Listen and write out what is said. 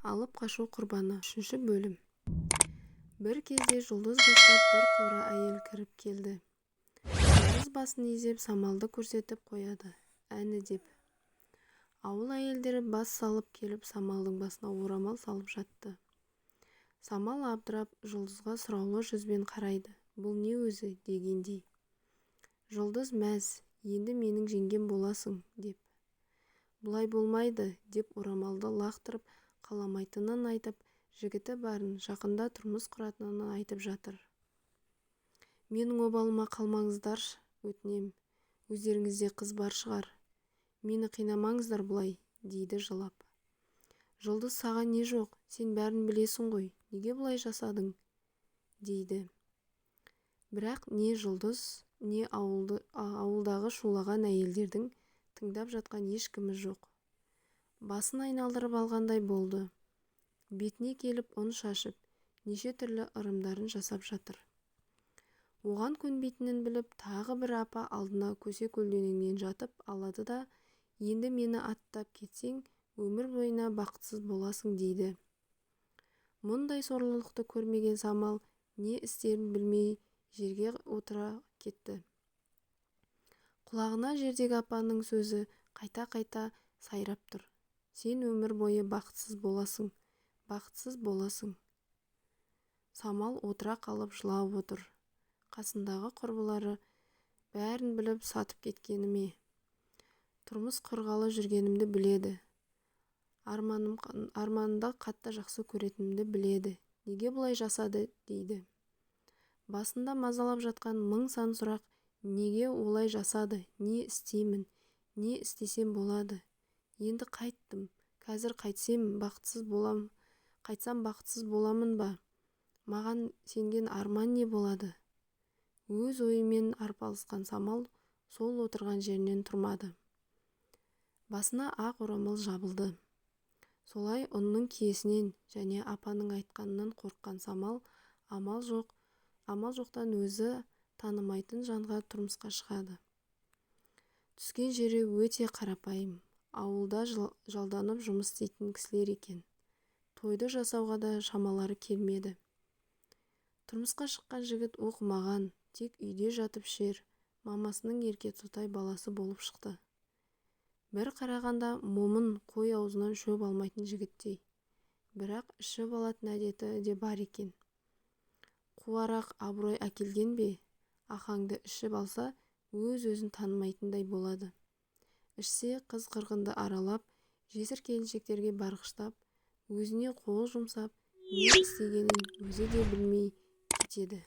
Алып қашу құрбаны 3 бөлім. Бір кезде жұлдыз бастап бір қора әйел кіріп келді. Жұлдыз басын изеп самалды көрсетіп қояды, әні деп. Ауыл әйелдері бас салып келіп самалдың басына орамал салып жатты. Самал абдырап жұлдызға сұраулы жүзбен қарайды. Бұл не өзі дегендей. Жұлдыз мәз, енді менің жеңгем боласың деп. Бұлай болмайды деп орамалды лақтырып қаламайтынын айтып, жігіті барын жақында тұрмыс құратынын айтып жатыр. Менің обалыма қалмаңыздаршы, өтінем. Өздеріңізде қыз бар шығар. Мені қинамаңыздар бұлай, дейді жылап. Жұлдыз саған не жоқ, сен бәрін білесің ғой, неге бұлай жасадың, дейді. Бірақ не жұлдыз, не ауылдағы шулаған әйелдердің тыңдап жатқан ешкімі жоқ. Басын айналдырып алғандай болды. Бетіне келіп ұн шашып, неше түрлі ырымдарын жасап жатыр. Оған көнбейтінін біліп, тағы бір апа алдына көсе көлденеңнен жатып алады да, енді мені аттап кетсең, өмір бойына бақытсыз боласың дейді. Мұндай сорлылықты көрмеген Самал не істерін білмей жерге отыра кетті. Құлағына жердегі апаның сөзі қайта-қайта сайрап тұр. Сен өмір бойы бақытсыз боласың. Самал отыра қалып жылап отыр. Қасындағы құрбылары бәрін біліп сатып кеткені ме? Тұрмыс құрғалы жүргенімді біледі. Арманымды қатты жақсы көретінімді біледі. Неге бұлай жасады, дейді. Басында мазалап жатқан мың сан сұрақ, неге олай жасады, не істеймін, не істесем болады. Енді қайттым, қазір қайтсам бақытсыз боламын ба? Маған сенген арман не болады? Өз ойымен арпалысқан Самал сол отырған жерінен тұрмады. Басына ақ орамал жабылды. Солай ұнның киесінен және апаның айтқанынан қорыққан Самал амал жоқтан өзі танымайтын жанға тұрмысқа шығады. Түскен жері өте қарапайым. Ауылда жалданып жұмыс істейтін кісілер екен. Тойды жасауға да шамалары келмеді. Тұрмысқа шыққан жігіт оқымаған, тек үйде жатып ішер, мамасының еркетотай баласы болып шықты. Бір қарағанда момын қой аузынан шөп алмайтын жігіттей. Бірақ ішіп алатын әдеті де бар екен. Қуарақ абырой әкелген бе? Ахаңды ішіп алса, өз-өзін танымайтындай болады. Ішсе қыз қырғынды аралап, жесір келіншектерге барғыштап, өзіне қол жұмсап, не істегенін өзі де білмей кетеді.